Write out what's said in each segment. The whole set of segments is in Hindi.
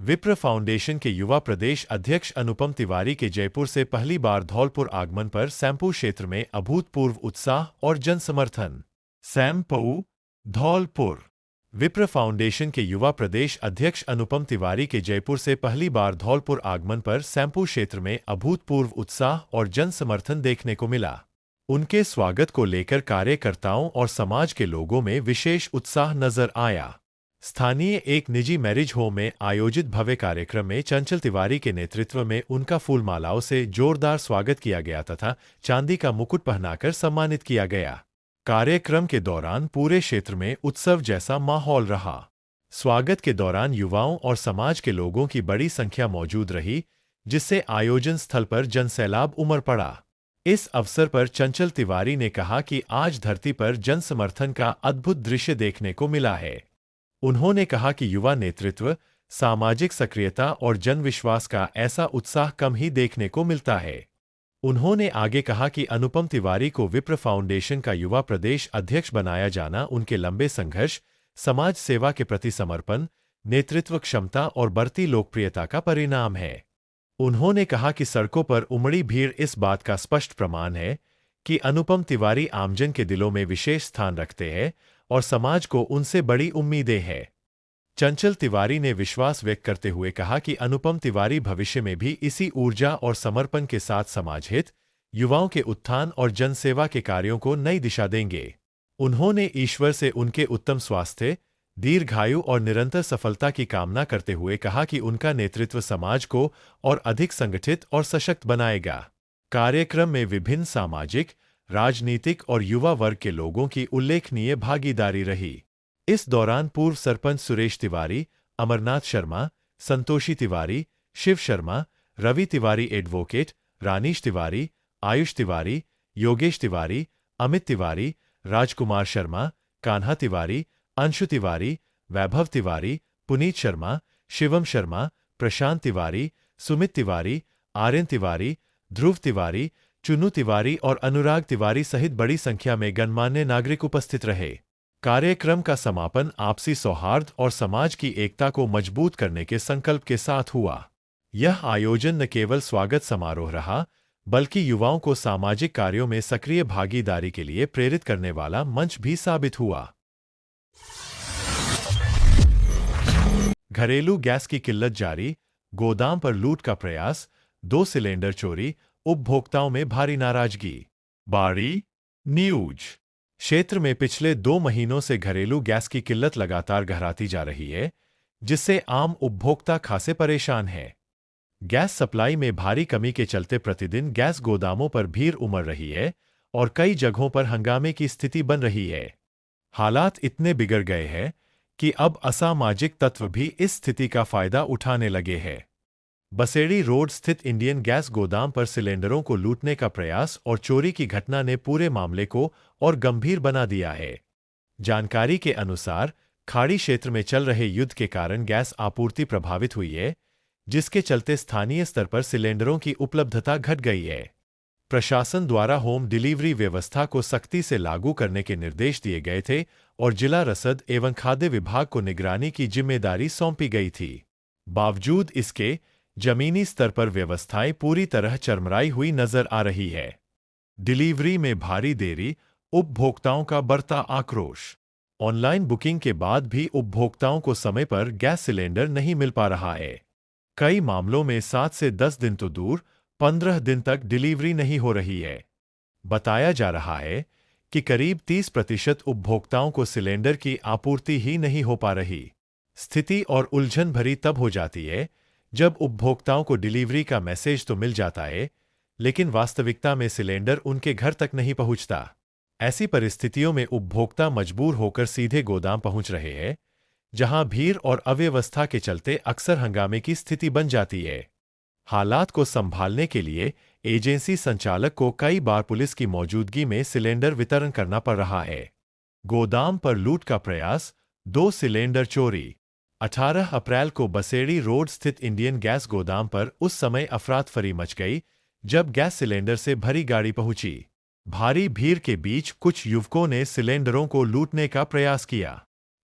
विप्र फाउंडेशन के युवा प्रदेश अध्यक्ष अनुपम तिवारी के जयपुर से पहली बार धौलपुर आगमन पर सैंपू क्षेत्र में अभूतपूर्व उत्साह और जन समर्थन। सैंपू, धौलपुर। विप्र फाउंडेशन के युवा प्रदेश अध्यक्ष अनुपम तिवारी के जयपुर से पहली बार धौलपुर आगमन पर सैंपू क्षेत्र में अभूतपूर्व उत्साह और जन समर्थन देखने को मिला। उनके स्वागत को लेकर कार्यकर्ताओं और समाज के लोगों में विशेष उत्साह नजर आया। स्थानीय एक निजी मैरिज होम में आयोजित भव्य कार्यक्रम में चंचल तिवारी के नेतृत्व में उनका फूलमालाओं से जोरदार स्वागत किया गया तथा चांदी का मुकुट पहनाकर सम्मानित किया गया। कार्यक्रम के दौरान पूरे क्षेत्र में उत्सव जैसा माहौल रहा। स्वागत के दौरान युवाओं और समाज के लोगों की बड़ी संख्या मौजूद रही, जिससे आयोजन स्थल पर जनसैलाब उमड़ पड़ा। इस अवसर पर चंचल तिवारी ने कहा कि आज धरती पर जन समर्थन का अद्भुत दृश्य देखने को मिला है। उन्होंने कहा कि युवा नेतृत्व, सामाजिक सक्रियता और जनविश्वास का ऐसा उत्साह कम ही देखने को मिलता है। उन्होंने आगे कहा कि अनुपम तिवारी को विप्र फाउंडेशन का युवा प्रदेश अध्यक्ष बनाया जाना उनके लंबे संघर्ष, समाज सेवा के प्रति समर्पण, नेतृत्व क्षमता और बढ़ती लोकप्रियता का परिणाम है। उन्होंने कहा कि सड़कों पर उमड़ी भीड़ इस बात का स्पष्ट प्रमाण है कि अनुपम तिवारी आमजन के दिलों में विशेष स्थान रखते हैं और समाज को उनसे बड़ी उम्मीदें हैं। चंचल तिवारी ने विश्वास व्यक्त करते हुए कहा कि अनुपम तिवारी भविष्य में भी इसी ऊर्जा और समर्पण के साथ समाज हित, युवाओं के उत्थान और जनसेवा के कार्यों को नई दिशा देंगे। उन्होंने ईश्वर से उनके उत्तम स्वास्थ्य, दीर्घायु और निरंतर सफलता की कामना करते हुए कहा कि उनका नेतृत्व समाज को और अधिक संगठित और सशक्त बनाएगा। कार्यक्रम में विभिन्न सामाजिक, राजनीतिक और युवा वर्ग के लोगों की उल्लेखनीय भागीदारी रही। इस दौरान पूर्व सरपंच सुरेश तिवारी, अमरनाथ शर्मा, संतोषी तिवारी, शिव शर्मा, रवि तिवारी एडवोकेट, रानीश तिवारी, आयुष तिवारी, योगेश तिवारी, अमित तिवारी, राजकुमार शर्मा, कान्हा तिवारी, अंशु तिवारी, वैभव तिवारी, पुनीत शर्मा, शिवम शर्मा, प्रशांत तिवारी, सुमित तिवारी, आर्यन तिवारी, ध्रुव तिवारी, चुन्नू तिवारी और अनुराग तिवारी सहित बड़ी संख्या में गणमान्य नागरिक उपस्थित रहे। कार्यक्रम का समापन आपसी सौहार्द और समाज की एकता को मजबूत करने के संकल्प के साथ हुआ। यह आयोजन न केवल स्वागत समारोह रहा, बल्कि युवाओं को सामाजिक कार्यों में सक्रिय भागीदारी के लिए प्रेरित करने वाला मंच भी साबित हुआ। घरेलू गैस की किल्लत जारी, गोदाम पर लूट का प्रयास, 2 सिलेंडर चोरी, उपभोक्ताओं में भारी नाराजगी। बाड़ी न्यूज। क्षेत्र में पिछले 2 महीनों से घरेलू गैस की किल्लत लगातार गहराती जा रही है, जिससे आम उपभोक्ता खासे परेशान हैं। गैस सप्लाई में भारी कमी के चलते प्रतिदिन गैस गोदामों पर भीड़ उमड़ रही है और कई जगहों पर हंगामे की स्थिति बन रही है। हालात इतने बिगड़ गए हैं कि अब असामाजिक तत्व भी इस स्थिति का फायदा उठाने लगे हैं। बसेड़ी रोड स्थित इंडियन गैस गोदाम पर सिलेंडरों को लूटने का प्रयास और चोरी की घटना ने पूरे मामले को और गंभीर बना दिया है। जानकारी के अनुसार खाड़ी क्षेत्र में चल रहे युद्ध के कारण गैस आपूर्ति प्रभावित हुई है, जिसके चलते स्थानीय स्तर पर सिलेंडरों की उपलब्धता घट गई है। प्रशासन द्वारा होम डिलीवरी व्यवस्था को सख्ती से लागू करने के निर्देश दिए गए थे और जिला रसद एवं खाद्य विभाग को निगरानी की जिम्मेदारी सौंपी गई थी। बावजूद इसके जमीनी स्तर पर व्यवस्थाएं पूरी तरह चरमराई हुई नजर आ रही है। डिलीवरी में भारी देरी, उपभोक्ताओं का बढ़ता आक्रोश। ऑनलाइन बुकिंग के बाद भी उपभोक्ताओं को समय पर गैस सिलेंडर नहीं मिल पा रहा है। कई मामलों में 7 से 10 दिन तो दूर 15 दिन तक डिलीवरी नहीं हो रही है। बताया जा रहा है कि करीब 30% उपभोक्ताओं को सिलेंडर की आपूर्ति ही नहीं हो पा रही। स्थिति और उलझन भरी तब हो जाती है जब उपभोक्ताओं को डिलीवरी का मैसेज तो मिल जाता है, लेकिन वास्तविकता में सिलेंडर उनके घर तक नहीं पहुंचता। ऐसी परिस्थितियों में उपभोक्ता मजबूर होकर सीधे गोदाम पहुंच रहे हैं, जहां भीड़ और अव्यवस्था के चलते अक्सर हंगामे की स्थिति बन जाती है। हालात को संभालने के लिए एजेंसी संचालक को कई बार पुलिस की मौजूदगी में सिलेंडर वितरण करना पड़ रहा है। गोदाम पर लूट का प्रयास, 2 सिलेंडर चोरी। 18 अप्रैल को बसेड़ी रोड स्थित इंडियन गैस गोदाम पर उस समय अफरातफरी मच गई जब गैस सिलेंडर से भरी गाड़ी पहुंची। भारी भीड़ के बीच कुछ युवकों ने सिलेंडरों को लूटने का प्रयास किया।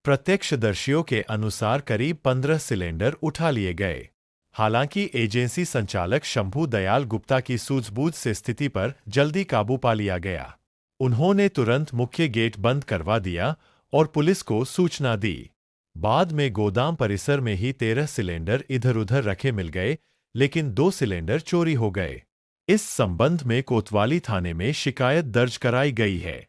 प्रत्यक्षदर्शियों के अनुसार करीब 15 सिलेंडर उठा लिए गए। हालांकि एजेंसी संचालक शंभू दयाल गुप्ता की सूझबूझ से स्थिति पर जल्दी काबू पा लिया गया। उन्होंने तुरंत मुख्य गेट बंद करवा दिया और पुलिस को सूचना दी। बाद में गोदाम परिसर में ही 13 सिलेंडर इधर-उधर रखे मिल गए, लेकिन 2 सिलेंडर चोरी हो गए। इस संबंध में कोतवाली थाने में शिकायत दर्ज कराई गई है।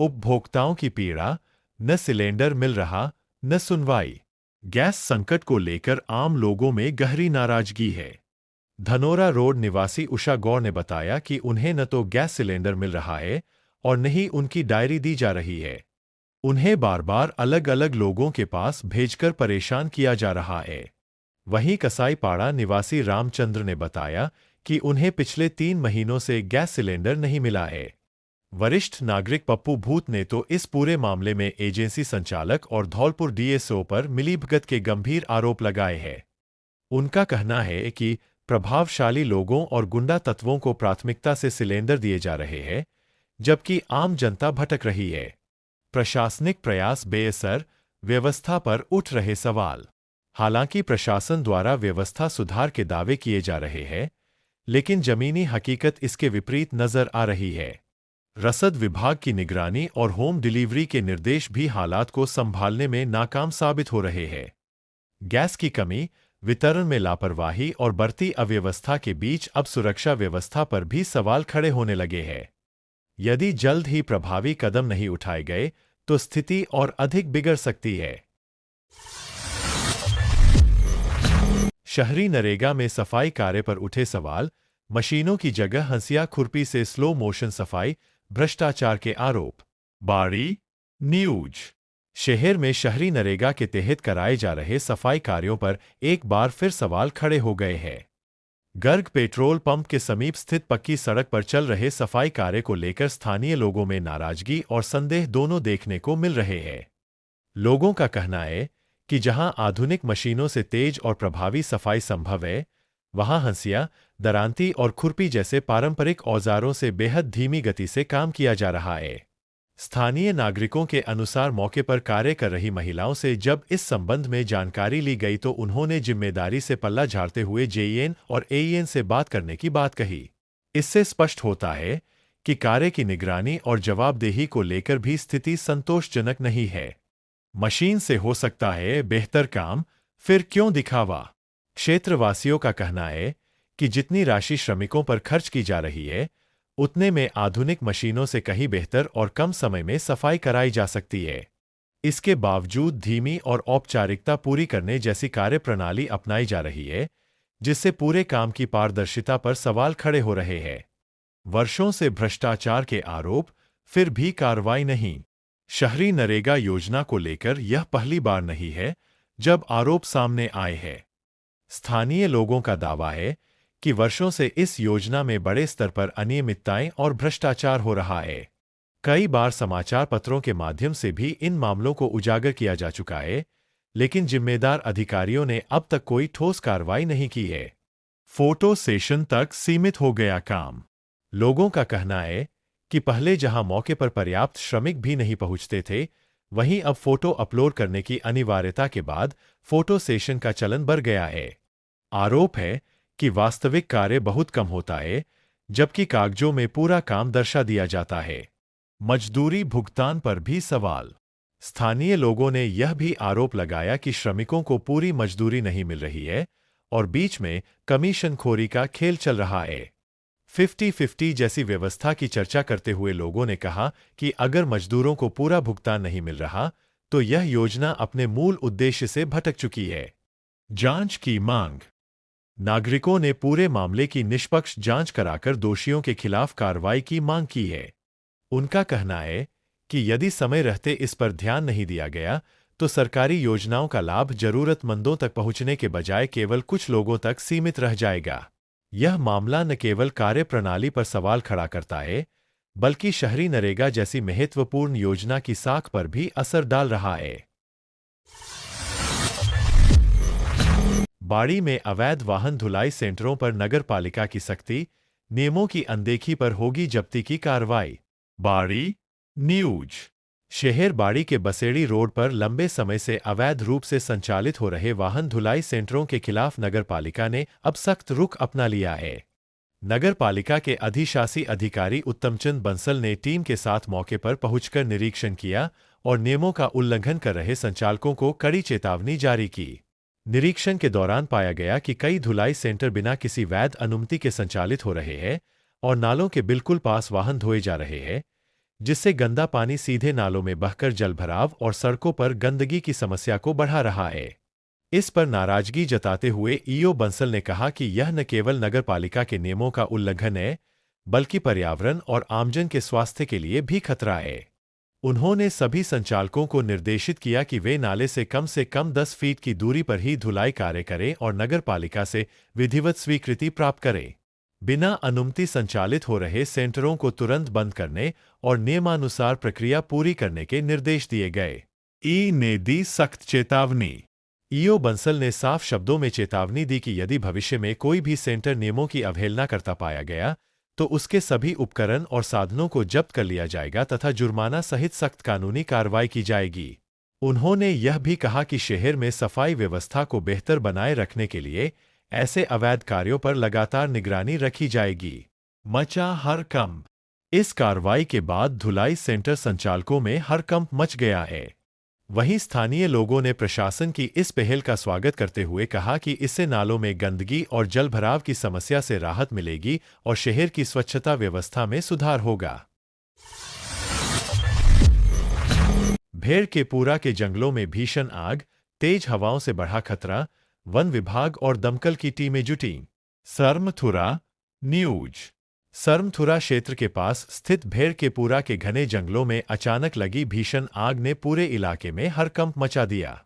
उपभोक्ताओं की पीड़ा, न सिलेंडर मिल रहा, न सुनवाई। गैस संकट को लेकर आम लोगों में गहरी नाराजगी है। धनोरा रोड निवासी उषा गौर ने बताया कि उन्हें न तो गैस सिलेंडर मिल रहा है और न ही उनकी डायरी दी जा रही है। उन्हें बार-बार अलग-अलग लोगों के पास भेजकर परेशान किया जा रहा है। वहीं कसाईपाड़ा निवासी रामचंद्र ने बताया कि उन्हें पिछले 3 महीनों से गैस सिलेंडर नहीं मिला है। वरिष्ठ नागरिक पप्पू भूत ने तो इस पूरे मामले में एजेंसी संचालक और धौलपुर डीएसओ पर मिलीभगत के गंभीर आरोप लगाए हैं। उनका कहना है कि प्रभावशाली लोगों और गुंडा तत्वों को प्राथमिकता से सिलेंडर दिए जा रहे हैं, जबकि आम जनता भटक रही है। प्रशासनिक प्रयास बेअसर, व्यवस्था पर उठ रहे सवाल। हालांकि प्रशासन द्वारा व्यवस्था सुधार के दावे किए जा रहे हैं, लेकिन जमीनी हकीकत इसके विपरीत नजर आ रही है। रसद विभाग की निगरानी और होम डिलीवरी के निर्देश भी हालात को संभालने में नाकाम साबित हो रहे हैं। गैस की कमी, वितरण में लापरवाही और बढ़ती अव्यवस्था के बीच अब सुरक्षा व्यवस्था पर भी सवाल खड़े होने लगे हैं। यदि जल्द ही प्रभावी कदम नहीं उठाए गए तो स्थिति और अधिक बिगड़ सकती है। शहरी नरेगा में सफाई कार्य पर उठे सवाल, मशीनों की जगह हंसिया खुरपी से स्लो मोशन सफाई, भ्रष्टाचार के आरोप। बाड़ी न्यूज। शहर में शहरी नरेगा के तहत कराए जा रहे सफाई कार्यों पर एक बार फिर सवाल खड़े हो गए हैं। गर्ग पेट्रोल पंप के समीप स्थित पक्की सड़क पर चल रहे सफाई कार्य को लेकर स्थानीय लोगों में नाराजगी और संदेह दोनों देखने को मिल रहे हैं। लोगों का कहना है कि जहां आधुनिक मशीनों से तेज और प्रभावी सफाई संभव है, वहां हंसिया, दरांती और खुरपी जैसे पारंपरिक औजारों से बेहद धीमी गति से काम किया जा रहा है। स्थानीय नागरिकों के अनुसार मौके पर कार्य कर रही महिलाओं से जब इस संबंध में जानकारी ली गई तो उन्होंने जिम्मेदारी से पल्ला झाड़ते हुए जेईएन और एईएन से बात करने की बात कही। इससे स्पष्ट होता है कि कार्य की निगरानी और जवाबदेही को लेकर भी स्थिति संतोषजनक नहीं है। मशीन से हो सकता है बेहतर काम, फिर क्यों दिखावा? क्षेत्रवासियों का कहना है कि जितनी राशि श्रमिकों पर खर्च की जा रही है, उतने में आधुनिक मशीनों से कहीं बेहतर और कम समय में सफाई कराई जा सकती है। इसके बावजूद धीमी और औपचारिकता पूरी करने जैसी कार्यप्रणाली अपनाई जा रही है, जिससे पूरे काम की पारदर्शिता पर सवाल खड़े हो रहे हैं। वर्षों से भ्रष्टाचार के आरोप, फिर भी कार्रवाई नहीं। शहरी नरेगा योजना को लेकर यह पहली बार नहीं है जब आरोप सामने आए हैं। स्थानीय लोगों का दावा है कि वर्षों से इस योजना में बड़े स्तर पर अनियमितताएं और भ्रष्टाचार हो रहा है। कई बार समाचार पत्रों के माध्यम से भी इन मामलों को उजागर किया जा चुका है, लेकिन जिम्मेदार अधिकारियों ने अब तक कोई ठोस कार्रवाई नहीं की है। फोटो सेशन तक सीमित हो गया काम। लोगों का कहना है कि पहले जहां मौके पर पर्याप्त श्रमिक भी नहीं पहुंचते थे, वहीं अब फोटो अपलोड करने की अनिवार्यता के बाद फोटो सेशन का चलन बढ़ गया है। आरोप है कि वास्तविक कार्य बहुत कम होता है, जबकि कागजों में पूरा काम दर्शा दिया जाता है। मजदूरी भुगतान पर भी सवाल। स्थानीय लोगों ने यह भी आरोप लगाया कि श्रमिकों को पूरी मजदूरी नहीं मिल रही है और बीच में कमीशनखोरी का खेल चल रहा है। 50-50 जैसी व्यवस्था की चर्चा करते हुए लोगों ने कहा कि अगर मजदूरों को पूरा भुगतान नहीं मिल रहा, तो यह योजना अपने मूल उद्देश्य से भटक चुकी है। जांच की मांग। नागरिकों ने पूरे मामले की निष्पक्ष जांच कराकर दोषियों के खिलाफ कार्रवाई की मांग की है। उनका कहना है कि यदि समय रहते इस पर ध्यान नहीं दिया गया, तो सरकारी योजनाओं का लाभ जरूरतमंदों तक पहुंचने के बजाय केवल कुछ लोगों तक सीमित रह जाएगा। यह मामला न केवल कार्यप्रणाली पर सवाल खड़ा करता है, बल्कि शहरी नरेगा जैसी महत्वपूर्ण योजना की साख पर भी असर डाल रहा है। बाड़ी में अवैध वाहन धुलाई सेंटरों पर नगरपालिका की सख्ती, नियमों की अनदेखी पर होगी जब्ती की कार्रवाई। बाड़ी न्यूज। शहर बाड़ी के बसेड़ी रोड पर लंबे समय से अवैध रूप से संचालित हो रहे वाहन धुलाई सेंटरों के खिलाफ नगर पालिका ने अब सख्त रुख अपना लिया है। नगर पालिका के अधिशासी अधिकारी उत्तमचंद बंसल ने टीम के साथ मौके पर पहुंचकर निरीक्षण किया और नियमों का उल्लंघन कर रहे संचालकों को कड़ी चेतावनी जारी की। निरीक्षण के दौरान पाया गया कि कई धुलाई सेंटर बिना किसी वैध अनुमति के संचालित हो रहे हैं और नालों के बिल्कुल पास वाहन धोए जा रहे हैं, जिससे गंदा पानी सीधे नालों में बहकर जलभराव और सड़कों पर गंदगी की समस्या को बढ़ा रहा है। इस पर नाराजगी जताते हुए ईओ बंसल ने कहा कि यह न केवल नगर पालिका के नियमों का उल्लंघन है, बल्कि पर्यावरण और आमजन के स्वास्थ्य के लिए भी खतरा है। उन्होंने सभी संचालकों को निर्देशित किया कि वे नाले से कम 10 फीट की दूरी पर ही धुलाई कार्य करें और नगर पालिका से विधिवत स्वीकृति प्राप्त करें। बिना अनुमति संचालित हो रहे सेंटरों को तुरंत बंद करने और नियमानुसार प्रक्रिया पूरी करने के निर्देश दिए गए। ई ने दी सख्त चेतावनी। ईओ बंसल ने साफ शब्दों में चेतावनी दी कि यदि भविष्य में कोई भी सेंटर नियमों की अवहेलना करता पाया गया तो उसके सभी उपकरण और साधनों को जब्त कर लिया जाएगा तथा जुर्माना सहित सख्त कानूनी कार्रवाई की जाएगी। उन्होंने यह भी कहा कि शहर में सफाई व्यवस्था को बेहतर बनाए रखने के लिए ऐसे अवैध कार्यों पर लगातार निगरानी रखी जाएगी। मचा हड़कंप। इस कार्रवाई के बाद धुलाई सेंटर संचालकों में हड़कंप मच गया है। वहीं स्थानीय लोगों ने प्रशासन की इस पहल का स्वागत करते हुए कहा कि इससे नालों में गंदगी और जलभराव की समस्या से राहत मिलेगी और शहर की स्वच्छता व्यवस्था में सुधार होगा। भेड़केपूरा के जंगलों में भीषण आग, तेज हवाओं से बढ़ा खतरा, वन विभाग और दमकल की टीमें जुटी। सरमथुरा न्यूज। सरमथुरा क्षेत्र के पास स्थित भेड़केपूरा के घने जंगलों में अचानक लगी भीषण आग ने पूरे इलाके में हड़कंप मचा दिया।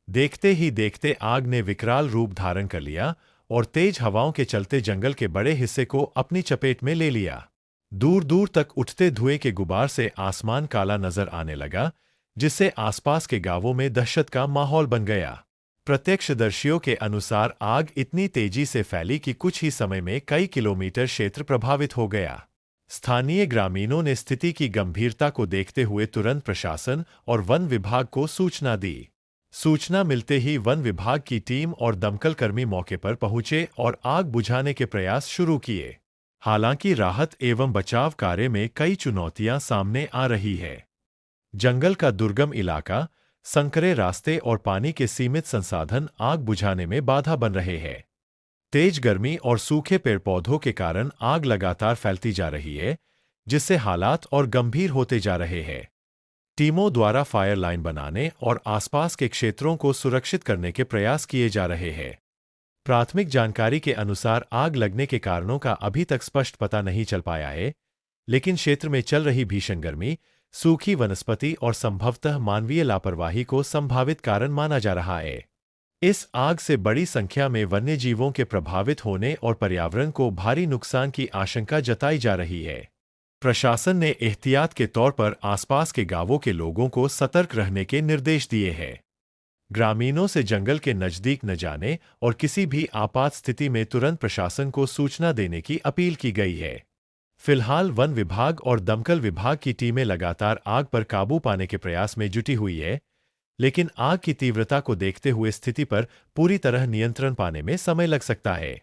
देखते ही देखते आग ने विकराल रूप धारण कर लिया और तेज हवाओं के चलते जंगल के बड़े हिस्से को अपनी चपेट में ले लिया। दूर दूर तक उठते धुएं के गुबार से आसमान काला नजर आने लगा, जिससे आसपास के गांवों में दहशत का माहौल बन गया। प्रत्यक्षदर्शियों के अनुसार आग इतनी तेजी से फैली कि कुछ ही समय में कई किलोमीटर क्षेत्र प्रभावित हो गया। स्थानीय ग्रामीणों ने स्थिति की गंभीरता को देखते हुए तुरंत प्रशासन और वन विभाग को सूचना दी। सूचना मिलते ही वन विभाग की टीम और दमकल कर्मी मौके पर पहुंचे और आग बुझाने के प्रयास शुरू किए। हालांकि राहत एवं बचाव कार्य में कई चुनौतियां सामने आ रही है। जंगल का दुर्गम इलाका, संकरे रास्ते और पानी के सीमित संसाधन आग बुझाने में बाधा बन रहे हैं। तेज गर्मी और सूखे पेड़ पौधों के कारण आग लगातार फैलती जा रही है, जिससे हालात और गंभीर होते जा रहे हैं। टीमों द्वारा फायर लाइन बनाने और आसपास के क्षेत्रों को सुरक्षित करने के प्रयास किए जा रहे हैं। प्राथमिक जानकारी के अनुसार आग लगने के कारणों का अभी तक स्पष्ट पता नहीं चल पाया है, लेकिन क्षेत्र में चल रही भीषण गर्मी, सूखी वनस्पति और संभवतः मानवीय लापरवाही को संभावित कारण माना जा रहा है। इस आग से बड़ी संख्या में वन्यजीवों के प्रभावित होने और पर्यावरण को भारी नुकसान की आशंका जताई जा रही है। प्रशासन ने एहतियात के तौर पर आसपास के गांवों के लोगों को सतर्क रहने के निर्देश दिए हैं। ग्रामीणों से जंगल के नजदीक न जाने और किसी भी आपात स्थिति में तुरंत प्रशासन को सूचना देने की अपील की गई है। फिलहाल वन विभाग और दमकल विभाग की टीमें लगातार आग पर काबू पाने के प्रयास में जुटी हुई है, लेकिन आग की तीव्रता को देखते हुए स्थिति पर पूरी तरह नियंत्रण पाने में समय लग सकता है।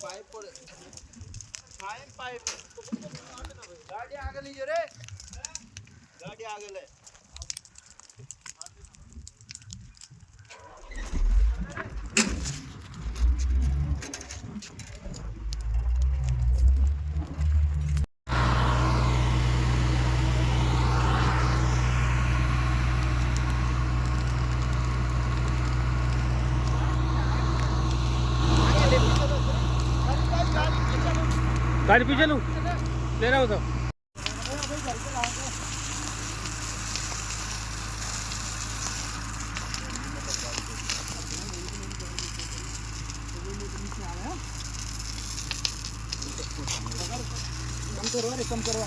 पाइप पड़े फाइन पाइप गाड़ी आगे लीजिए रे गाड़ी आगे ले गाड़ी पीछे लूँ ले रहा हूँ तो कम करवा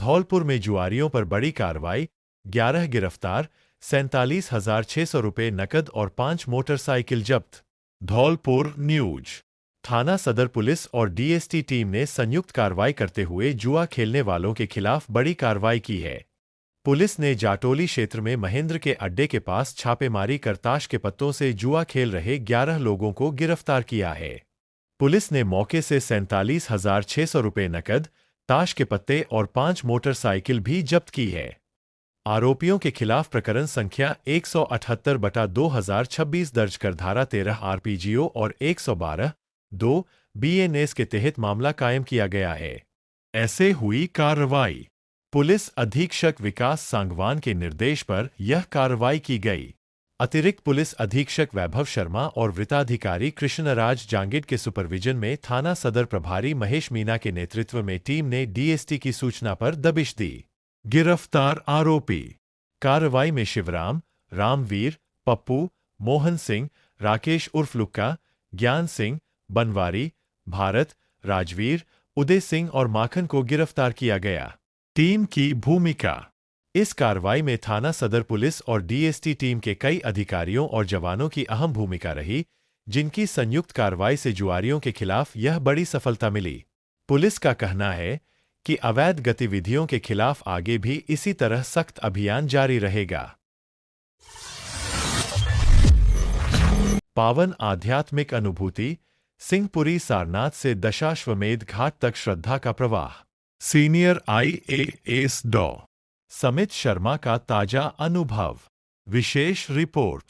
धौलपुर में जुआरियों पर बड़ी कार्रवाई, 11 गिरफ्तार, 47,600 रुपये नकद और 5 मोटरसाइकिल जब्त। धौलपुर न्यूज थाना सदर पुलिस और डीएसटी टीम ने संयुक्त कार्रवाई करते हुए जुआ खेलने वालों के खिलाफ बड़ी कार्रवाई की है। पुलिस ने जाटोली क्षेत्र में महेंद्र के अड्डे के पास छापेमारी कर ताश के पत्तों से जुआ खेल रहे 11 लोगों को गिरफ्तार किया है। पुलिस ने मौके से 47,600 रुपये नकद, ताश के पत्ते और 5 मोटरसाइकिल भी जब्त की है। आरोपियों के खिलाफ प्रकरण संख्या 178/2026 दर्ज कर धारा 13 आरपीजीओ और 112(2) बीएनएस के तहत मामला कायम किया गया है। ऐसे हुई कार्रवाई। पुलिस अधीक्षक विकास सांगवान के निर्देश पर यह कार्रवाई की गई। अतिरिक्त पुलिस अधीक्षक वैभव शर्मा और वृत्ताधिकारी कृष्णराज जांगिड के सुपरविजन में थाना सदर प्रभारी महेश मीना के नेतृत्व में टीम ने डीएसटी की सूचना पर दबिश दी। गिरफ्तार आरोपी कार्रवाई में शिवराम, रामवीर, पप्पू, मोहन सिंह, राकेश उर्फ लुक्का, ज्ञान सिंह, बनवारी, भारत, राजवीर, उदय सिंह और माखन को गिरफ्तार किया गया। टीम की भूमिका इस कार्रवाई में थाना सदर पुलिस और डीएसटी टीम के कई अधिकारियों और जवानों की अहम भूमिका रही, जिनकी संयुक्त कार्रवाई से जुआरियों के खिलाफ यह बड़ी सफलता मिली। पुलिस का कहना है कि अवैध गतिविधियों के खिलाफ आगे भी इसी तरह सख्त अभियान जारी रहेगा। पावन आध्यात्मिक अनुभूति, सिंहपुरी सारनाथ से दशाश्वमेध घाट तक श्रद्धा का प्रवाह। सीनियर IAS डॉ समित शर्मा का ताजा अनुभव। विशेष रिपोर्ट।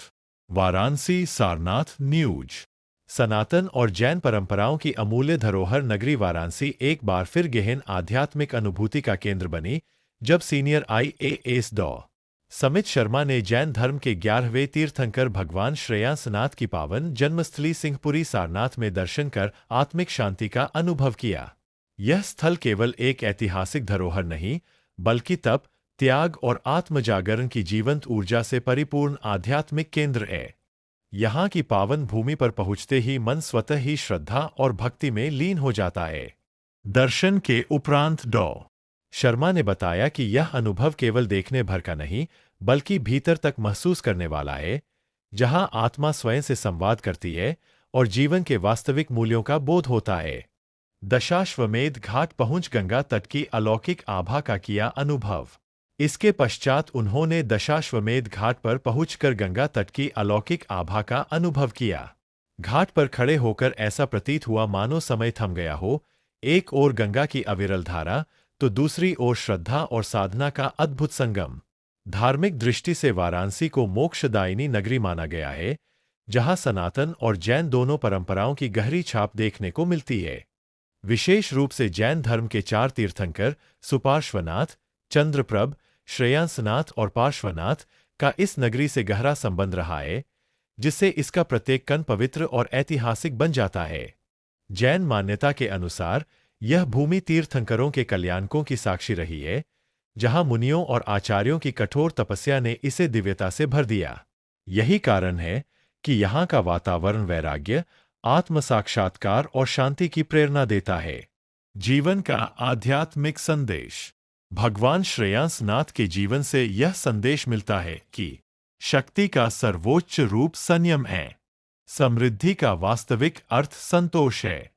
वाराणसी सारनाथ न्यूज। सनातन और जैन परंपराओं की अमूल्य धरोहर नगरी वाराणसी एक बार फिर गहन आध्यात्मिक अनुभूति का केंद्र बनी, जब सीनियर IAS डॉ समित शर्मा ने जैन धर्म के 11वें तीर्थंकर भगवान श्रेयांसनाथ की पावन जन्मस्थली सिंहपुरी सारनाथ में दर्शन कर आत्मिक शांति का अनुभव किया। यह स्थल केवल एक ऐतिहासिक धरोहर नहीं, बल्कि तप, त्याग और आत्मजागरण की जीवंत ऊर्जा से परिपूर्ण आध्यात्मिक केंद्र है। यहाँ की पावन भूमि पर पहुँचते ही मन स्वतः ही श्रद्धा और भक्ति में लीन हो जाता है। दर्शन के उपरांत डॉ शर्मा ने बताया कि यह अनुभव केवल देखने भर का नहीं, बल्कि भीतर तक महसूस करने वाला है, जहां आत्मा स्वयं से संवाद करती है और जीवन के वास्तविक मूल्यों का बोध होता है। दशाश्वमेध घाट पहुंच गंगा तट की अलौकिक आभा का किया अनुभव। इसके पश्चात उन्होंने दशाश्वमेध घाट पर पहुंचकर गंगा तट की अलौकिक आभा का अनुभव किया। घाट पर खड़े होकर ऐसा प्रतीत हुआ मानो समय थम गया हो, एक ओर गंगा की अविरल धारा, तो दूसरी ओर श्रद्धा और साधना का अद्भुत संगम। धार्मिक दृष्टि से वाराणसी को मोक्षदायिनी नगरी माना गया है, जहां सनातन और जैन दोनों परंपराओं की गहरी छाप देखने को मिलती है। विशेष रूप से जैन धर्म के 4 तीर्थंकर सुपार्श्वनाथ, चंद्रप्रभ, श्रेयांसनाथ और पार्श्वनाथ का इस नगरी से गहरा संबंध रहा है, जिससे इसका प्रत्येक कण पवित्र और ऐतिहासिक बन जाता है। जैन मान्यता के अनुसार यह भूमि तीर्थंकरों के कल्याणकों की साक्षी रही है, जहां मुनियों और आचार्यों की कठोर तपस्या ने इसे दिव्यता से भर दिया। यही कारण है कि यहाँ का वातावरण वैराग्य, आत्म साक्षात्कार और शांति की प्रेरणा देता है। जीवन का आध्यात्मिक संदेश। भगवान श्रेयांसनाथ के जीवन से यह संदेश मिलता है कि शक्ति का सर्वोच्च रूप संयम है। समृद्धि का वास्तविक अर्थ संतोष है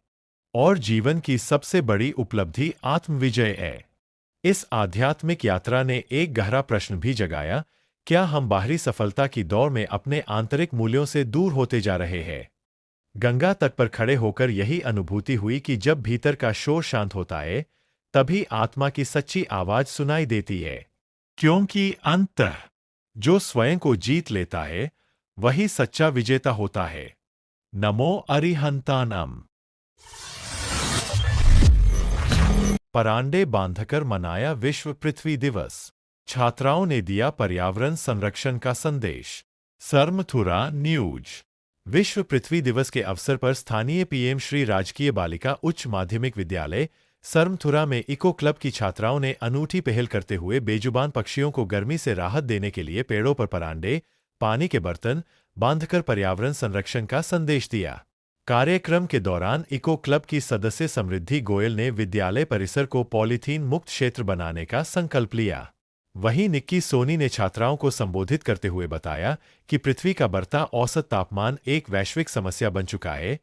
और जीवन की सबसे बड़ी उपलब्धि आत्मविजय है। इस आध्यात्मिक यात्रा ने एक गहरा प्रश्न भी जगाया, क्या हम बाहरी सफलता की दौड़ में अपने आंतरिक मूल्यों से दूर होते जा रहे हैं? गंगा तट पर खड़े होकर यही अनुभूति हुई कि जब भीतर का शोर शांत होता है, तभी आत्मा की सच्ची आवाज सुनाई देती है। क्योंकि अंततः जो स्वयं को जीत लेता है, वही सच्चा विजेता होता है। नमो अरिहंतानम। परांडे बांधकर मनाया विश्व पृथ्वी दिवस। छात्राओं ने दिया पर्यावरण संरक्षण का संदेश। सरमथुरा न्यूज। विश्व पृथ्वी दिवस के अवसर पर स्थानीय पीएम श्री राजकीय बालिका उच्च माध्यमिक विद्यालय सरमथुरा में इको क्लब की छात्राओं ने अनूठी पहल करते हुए बेजुबान पक्षियों को गर्मी से राहत देने के लिए पेड़ों पर परांडे, पानी के बर्तन बांधकर पर्यावरण संरक्षण का संदेश दिया। कार्यक्रम के दौरान इको क्लब की सदस्य समृद्धि गोयल ने विद्यालय परिसर को पॉलीथीन मुक्त क्षेत्र बनाने का संकल्प लिया। वहीं निक्की सोनी ने छात्राओं को संबोधित करते हुए बताया कि पृथ्वी का बढ़ता औसत तापमान एक वैश्विक समस्या बन चुका है,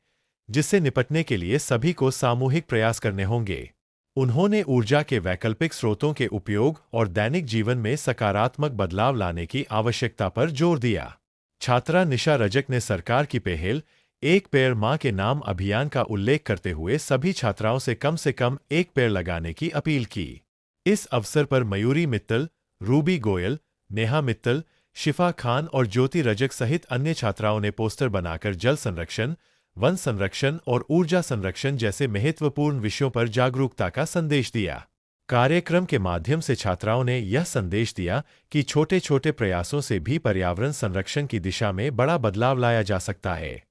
जिससे निपटने के लिए सभी को सामूहिक प्रयास करने होंगे। उन्होंने ऊर्जा के वैकल्पिक स्रोतों के उपयोग और दैनिक जीवन में सकारात्मक बदलाव लाने की आवश्यकता पर जोर दिया। छात्रा निशा रजक ने सरकार की पहल एक पेड़ मां के नाम अभियान का उल्लेख करते हुए सभी छात्राओं से कम एक पेड़ लगाने की अपील की। इस अवसर पर मयूरी मित्तल, रूबी गोयल, नेहा मित्तल, शिफा खान और ज्योति रजक सहित अन्य छात्राओं ने पोस्टर बनाकर जल संरक्षण, वन संरक्षण और ऊर्जा संरक्षण जैसे महत्वपूर्ण विषयों पर जागरूकता का संदेश दिया। कार्यक्रम के माध्यम से छात्राओं ने यह संदेश दिया कि छोटे छोटे प्रयासों से भी पर्यावरण संरक्षण की दिशा में बड़ा बदलाव लाया जा सकता है।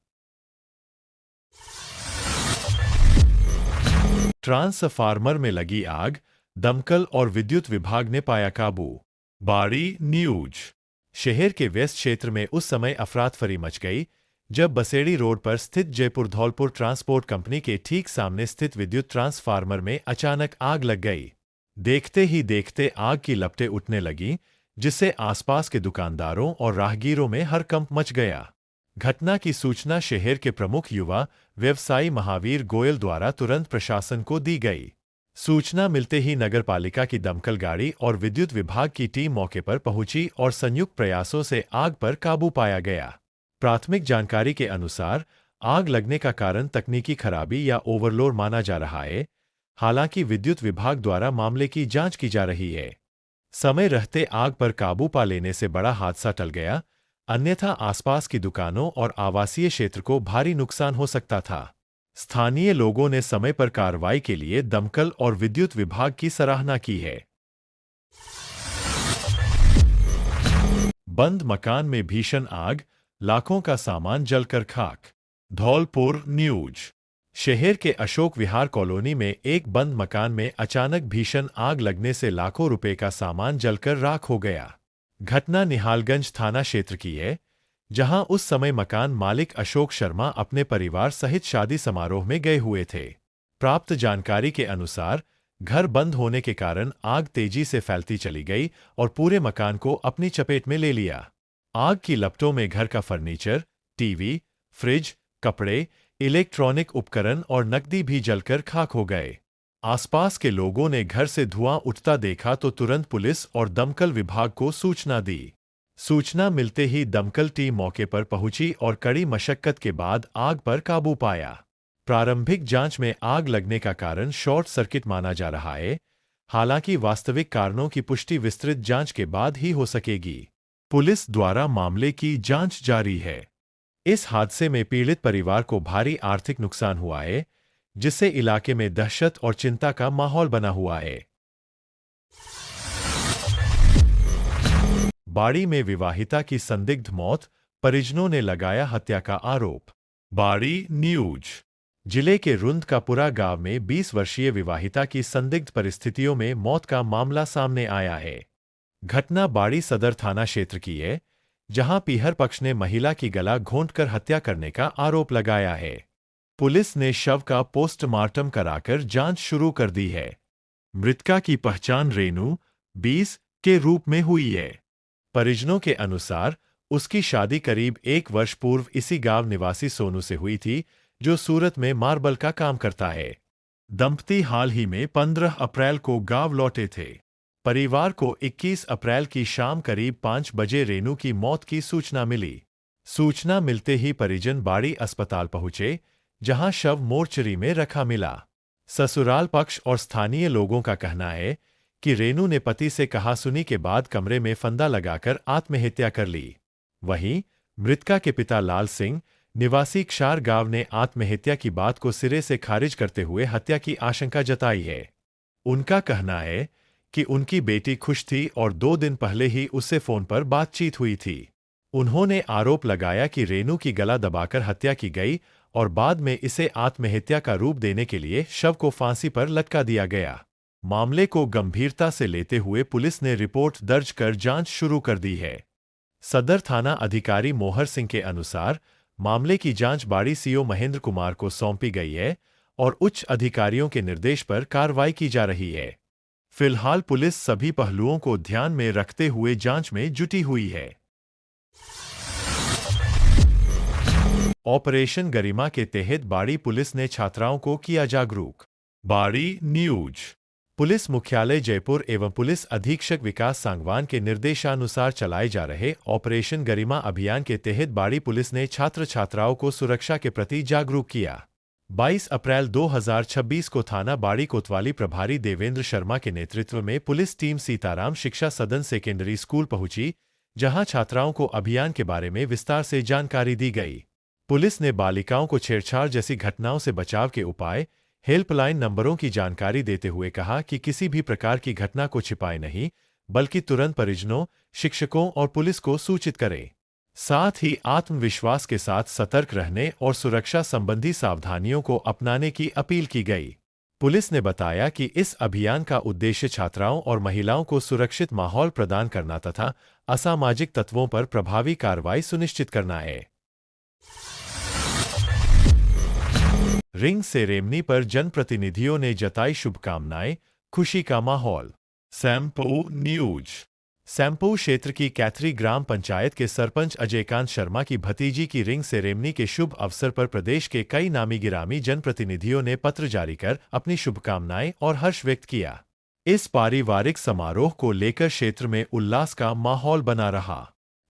ट्रांसफार्मर में लगी आग, दमकल और विद्युत विभाग ने पाया काबू। बाड़ी न्यूज। शहर के वेस्ट क्षेत्र में उस समय अफरातफरी मच गई जब बसेड़ी रोड पर स्थित जयपुर धौलपुर ट्रांसपोर्ट कंपनी के ठीक सामने स्थित विद्युत ट्रांसफार्मर में अचानक आग लग गई। देखते ही देखते आग की लपटें उठने लगीं, जिससे आसपास के दुकानदारों और राहगीरों में हड़कंप मच गया। घटना की सूचना शहर के प्रमुख युवा व्यवसायी महावीर गोयल द्वारा तुरंत प्रशासन को दी गई। सूचना मिलते ही नगरपालिका की दमकल गाड़ी और विद्युत विभाग की टीम मौके पर पहुंची और संयुक्त प्रयासों से आग पर काबू पाया गया। प्राथमिक जानकारी के अनुसार आग लगने का कारण तकनीकी खराबी या ओवरलोड माना जा रहा है। हालांकि विद्युत विभाग द्वारा मामले की जांच की जा रही है। समय रहते आग पर काबू पा लेने से बड़ा हादसा टल गया, अन्यथा आसपास की दुकानों और आवासीय क्षेत्र को भारी नुकसान हो सकता था। स्थानीय लोगों ने समय पर कार्रवाई के लिए दमकल और विद्युत विभाग की सराहना की है। बंद मकान में भीषण आग, लाखों का सामान जलकर खाक। धौलपुर न्यूज। शहर के अशोक विहार कॉलोनी में एक बंद मकान में अचानक भीषण आग लगने से लाखों रुपए का सामान जलकर राख हो गया। घटना निहालगंज थाना क्षेत्र की है, जहां उस समय मकान मालिक अशोक शर्मा अपने परिवार सहित शादी समारोह में गए हुए थे। प्राप्त जानकारी के अनुसार घर बंद होने के कारण आग तेजी से फैलती चली गई और पूरे मकान को अपनी चपेट में ले लिया। आग की लपटों में घर का फर्नीचर, टीवी, फ्रिज, कपड़े, इलेक्ट्रॉनिक उपकरण और नकदी भी जलकर खाक हो गए। आसपास के लोगों ने घर से धुआं उठता देखा तो तुरंत पुलिस और दमकल विभाग को सूचना दी। सूचना मिलते ही दमकल टीम मौके पर पहुंची और कड़ी मशक्कत के बाद आग पर काबू पाया। प्रारंभिक जांच में आग लगने का कारण शॉर्ट सर्किट माना जा रहा है। हालांकि वास्तविक कारणों की पुष्टि विस्तृत जांच के बाद ही हो सकेगी। पुलिस द्वारा मामले की जांच जारी है। इस हादसे में पीड़ित परिवार को भारी आर्थिक नुकसान हुआ है, जिससे इलाके में दहशत और चिंता का माहौल बना हुआ है। बाड़ी में विवाहिता की संदिग्ध मौत, परिजनों ने लगाया हत्या का आरोप। बाड़ी न्यूज। जिले के रुंदकापुरा गांव में 20 वर्षीय विवाहिता की संदिग्ध परिस्थितियों में मौत का मामला सामने आया है। घटना बाड़ी सदर थाना क्षेत्र की है, जहां पीहर पक्ष ने महिला की गला घोंटकर हत्या करने का आरोप लगाया है। पुलिस ने शव का पोस्टमार्टम कराकर जांच शुरू कर दी है। मृतका की पहचान रेनू, 20 के रूप में हुई है। परिजनों के अनुसार उसकी शादी करीब 1 वर्ष पूर्व इसी गांव निवासी सोनू से हुई थी, जो सूरत में मार्बल का काम करता है। दंपति हाल ही में 15 अप्रैल को गांव लौटे थे। परिवार को 21 अप्रैल की शाम करीब 5 बजे रेनू की मौत की सूचना मिली। सूचना मिलते ही परिजन बाड़ी अस्पताल पहुंचे, जहां शव मोर्चरी में रखा मिला। ससुराल पक्ष और स्थानीय लोगों का कहना है कि रेनू ने पति से कहासुनी के बाद कमरे में फंदा लगाकर आत्महत्या कर ली। वहीं मृतका के पिता लाल सिंह निवासी क्षार गांव ने आत्महत्या की बात को सिरे से खारिज करते हुए हत्या की आशंका जताई है। उनका कहना है कि उनकी बेटी खुश थी और 2 दिन पहले ही उससे फोन पर बातचीत हुई थी। उन्होंने आरोप लगाया कि रेनू की गला दबाकर हत्या की गई और बाद में इसे आत्महत्या का रूप देने के लिए शव को फांसी पर लटका दिया गया। मामले को गंभीरता से लेते हुए पुलिस ने रिपोर्ट दर्ज कर जांच शुरू कर दी है। सदर थाना अधिकारी मोहर सिंह के अनुसार मामले की जांच बाड़ी सीओ महेंद्र कुमार को सौंपी गई है और उच्च अधिकारियों के निर्देश पर कार्रवाई की जा रही है। फिलहाल पुलिस सभी पहलुओं को ध्यान में रखते हुए जांच में जुटी हुई है। ऑपरेशन गरिमा के तहत बाड़ी पुलिस ने छात्राओं को किया जागरूक। बाड़ी न्यूज। पुलिस मुख्यालय जयपुर एवं पुलिस अधीक्षक विकास सांगवान के निर्देशानुसार चलाए जा रहे ऑपरेशन गरिमा अभियान के तहत बाड़ी पुलिस ने छात्र छात्राओं को सुरक्षा के प्रति जागरूक किया। 22 अप्रैल 2026 को थाना बाड़ी कोतवाली प्रभारी देवेंद्र शर्मा के नेतृत्व में पुलिस टीम सीताराम शिक्षा सदन सेकेंडरी स्कूल पहुंची, जहां छात्राओं को अभियान के बारे में विस्तार से जानकारी दी गई। पुलिस ने बालिकाओं को छेड़छाड़ जैसी घटनाओं से बचाव के उपाय, हेल्पलाइन नंबरों की जानकारी देते हुए कहा कि किसी भी प्रकार की घटना को छिपाए नहीं, बल्कि तुरंत परिजनों, शिक्षकों और पुलिस को सूचित करें। साथ ही आत्मविश्वास के साथ सतर्क रहने और सुरक्षा संबंधी सावधानियों को अपनाने की अपील की गई। पुलिस ने बताया कि इस अभियान का उद्देश्य छात्राओं और महिलाओं को सुरक्षित माहौल प्रदान करना तथा असामाजिक तत्वों पर प्रभावी कार्रवाई सुनिश्चित करना है। रिंग सेरेमनी पर जनप्रतिनिधियों ने जताई शुभकामनाएं, खुशी का माहौल। Shampoo news. सैम्पू क्षेत्र की कैथरी ग्राम पंचायत के सरपंच अजयकांत शर्मा की भतीजी की रिंग सेरेमनी के शुभ अवसर पर प्रदेश के कई नामी गिरामी जनप्रतिनिधियों ने पत्र जारी कर अपनी शुभकामनाएं और हर्ष व्यक्त किया। इस पारिवारिक समारोह को लेकर क्षेत्र में उल्लास का माहौल बना रहा।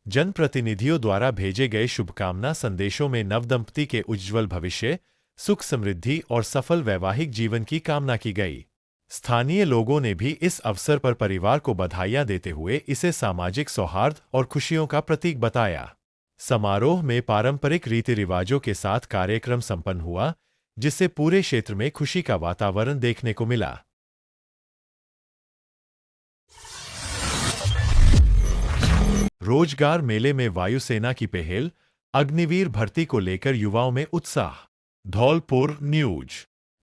जनप्रतिनिधियों द्वारा भेजे गए शुभकामना संदेशों में नवदंपति के उज्ज्वल भविष्य, सुख समृद्धि और सफल वैवाहिक जीवन की कामना की गई। स्थानीय लोगों ने भी इस अवसर पर परिवार को बधाइयां देते हुए इसे सामाजिक सौहार्द और खुशियों का प्रतीक बताया। समारोह में पारंपरिक रीति रिवाजों के साथ कार्यक्रम संपन्न हुआ, जिससे पूरे क्षेत्र में खुशी का वातावरण देखने को मिला। रोजगार मेले में वायुसेना की पहल, अग्निवीर भर्ती को लेकर युवाओं में उत्साह। धौलपुर न्यूज।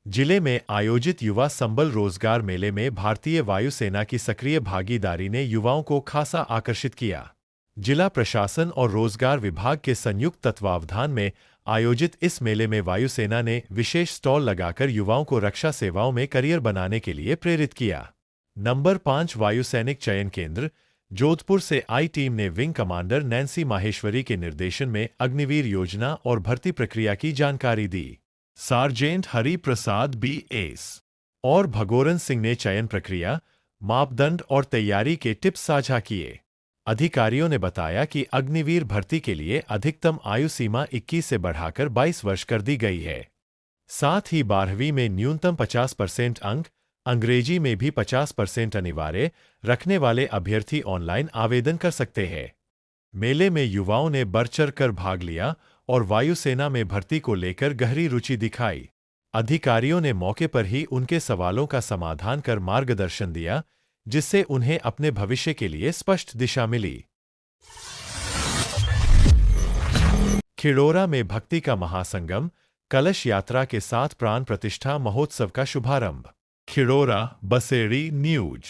जिले में आयोजित युवा संबल रोजगार मेले में भारतीय वायुसेना की सक्रिय भागीदारी ने युवाओं को खासा आकर्षित किया। जिला प्रशासन और रोजगार विभाग के संयुक्त तत्वावधान में आयोजित इस मेले में वायुसेना ने विशेष स्टॉल लगाकर युवाओं को रक्षा सेवाओं में करियर बनाने के लिए प्रेरित किया। नंबर 5 वायुसैनिक चयन केंद्र जोधपुर से आई टीम ने विंग कमांडर नैन्सी माहेश्वरी के निर्देशन में अग्निवीर योजना और भर्ती प्रक्रिया की जानकारी दी। सार्जेंट हरि प्रसाद BS और भगोरन सिंह ने चयन प्रक्रिया, मापदंड और तैयारी के टिप्स साझा किए। अधिकारियों ने बताया कि अग्निवीर भर्ती के लिए अधिकतम आयु सीमा 21 से बढ़ाकर 22 वर्ष कर दी गई है। साथ ही 12वीं में न्यूनतम 50% अंक, अंग्रेजी में भी 50% अनिवार्य रखने वाले अभ्यर्थी ऑनलाइन आवेदन कर सकते हैं। मेले में युवाओं ने बढ़-चढ़ कर भाग लिया और वायुसेना में भर्ती को लेकर गहरी रुचि दिखाई। अधिकारियों ने मौके पर ही उनके सवालों का समाधान कर मार्गदर्शन दिया, जिससे उन्हें अपने भविष्य के लिए स्पष्ट दिशा मिली। खिड़ौरा में भक्ति का महासंगम, कलश यात्रा के साथ प्राण प्रतिष्ठा महोत्सव का शुभारंभ। खिड़ौरा बसेड़ी न्यूज।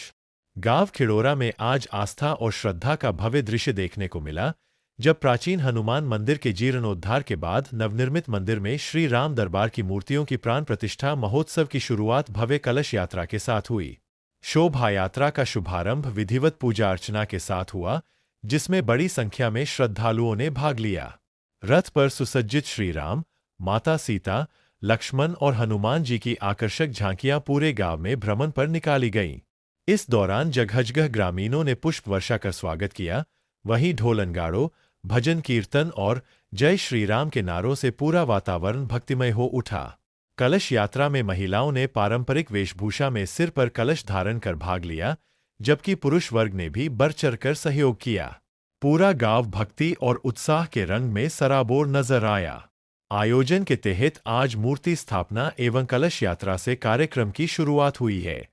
गांव खिड़ौरा में आज आस्था और श्रद्धा का भव्य दृश्य देखने को मिला, जब प्राचीन हनुमान मंदिर के जीर्णोद्धार के बाद नवनिर्मित मंदिर में श्री राम दरबार की मूर्तियों की प्राण प्रतिष्ठा महोत्सव की शुरुआत भव्य कलश यात्रा के साथ हुई। शोभा यात्रा का शुभारंभ विधिवत पूजा अर्चना के साथ हुआ, जिसमें बड़ी संख्या में श्रद्धालुओं ने भाग लिया। रथ पर सुसज्जित श्री राम, माता सीता, लक्ष्मण और हनुमान जी की आकर्षक झांकियां पूरे गांव में भ्रमण पर निकाली गईं। इस दौरान जगह ग्रामीणों ने पुष्प वर्षा कर स्वागत किया। वहीं ढोल नगाड़ों, भजन कीर्तन और जय श्री राम के नारों से पूरा वातावरण भक्तिमय हो उठा। कलश यात्रा में महिलाओं ने पारंपरिक वेशभूषा में सिर पर कलश धारण कर भाग लिया, जबकि पुरुष वर्ग ने भी बढ़ चढ़कर सहयोग किया। पूरा गांव भक्ति और उत्साह के रंग में सराबोर नजर आया। आयोजन के तहत आज मूर्ति स्थापना एवं कलश यात्रा से कार्यक्रम की शुरुआत हुई है।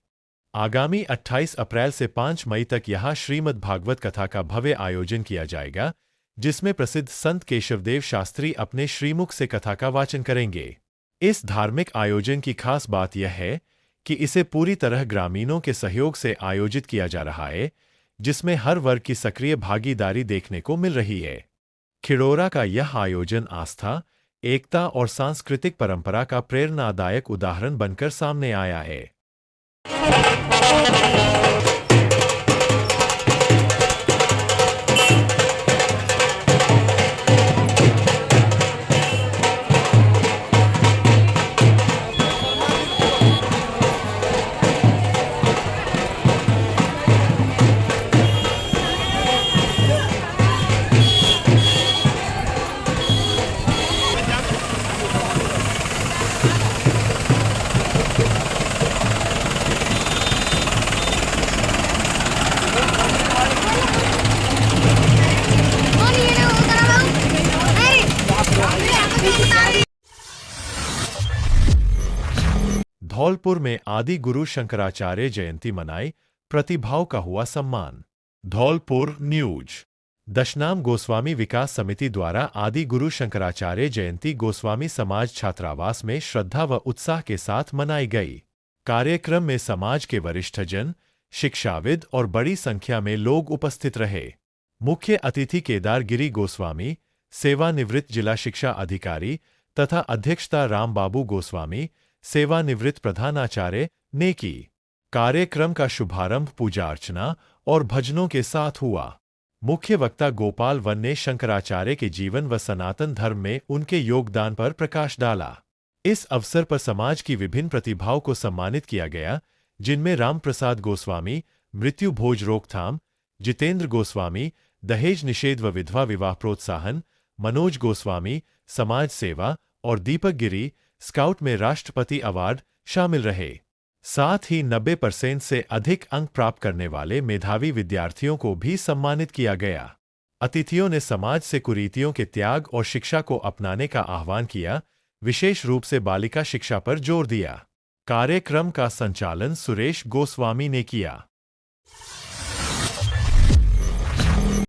आगामी 28 अप्रैल से 5 मई तक यहां श्रीमद् भागवत कथा का भव्य आयोजन किया जाएगा, जिसमें प्रसिद्ध संत केशवदेव शास्त्री अपने श्रीमुख से कथा का वाचन करेंगे। इस धार्मिक आयोजन की खास बात यह है कि इसे पूरी तरह ग्रामीणों के सहयोग से आयोजित किया जा रहा है, जिसमें हर वर्ग की सक्रिय भागीदारी देखने को मिल रही है। खिड़ौरा का यह आयोजन आस्था, एकता और सांस्कृतिक परंपरा का प्रेरणादायक उदाहरण बनकर सामने आया है। धौलपुर में आदि गुरु शंकराचार्य जयंती मनाई, प्रतिभाओं का हुआ सम्मान। धौलपुर न्यूज। दशनाम गोस्वामी विकास समिति द्वारा आदि गुरु शंकराचार्य जयंती गोस्वामी समाज छात्रावास में श्रद्धा व उत्साह के साथ मनाई गई। कार्यक्रम में समाज के वरिष्ठजन, शिक्षाविद और बड़ी संख्या में लोग उपस्थित रहे। मुख्य अतिथि केदार गिरी गोस्वामी, सेवानिवृत्त जिला शिक्षा अधिकारी तथा अध्यक्षता रामबाबू गोस्वामी, सेवानिवृत्त प्रधानाचार्य, ने की। कार्यक्रम का शुभारंभ पूजा अर्चना और भजनों के साथ हुआ। मुख्य वक्ता गोपाल वन ने शंकराचार्य के जीवन व सनातन धर्म में उनके योगदान पर प्रकाश डाला। इस अवसर पर समाज की विभिन्न प्रतिभाओं को सम्मानित किया गया, जिनमें रामप्रसाद गोस्वामी, मृत्यु भोज रोकथाम, जितेंद्र गोस्वामी, दहेज निषेध व विधवा विवाह प्रोत्साहन, मनोज गोस्वामी, समाज सेवा और दीपक गिरी, स्काउट में राष्ट्रपति अवार्ड शामिल रहे। साथ ही 90% से अधिक अंक प्राप्त करने वाले मेधावी विद्यार्थियों को भी सम्मानित किया गया। अतिथियों ने समाज से कुरीतियों के त्याग और शिक्षा को अपनाने का आह्वान किया, विशेष रूप से बालिका शिक्षा पर जोर दिया। कार्यक्रम का संचालन सुरेश गोस्वामी ने किया।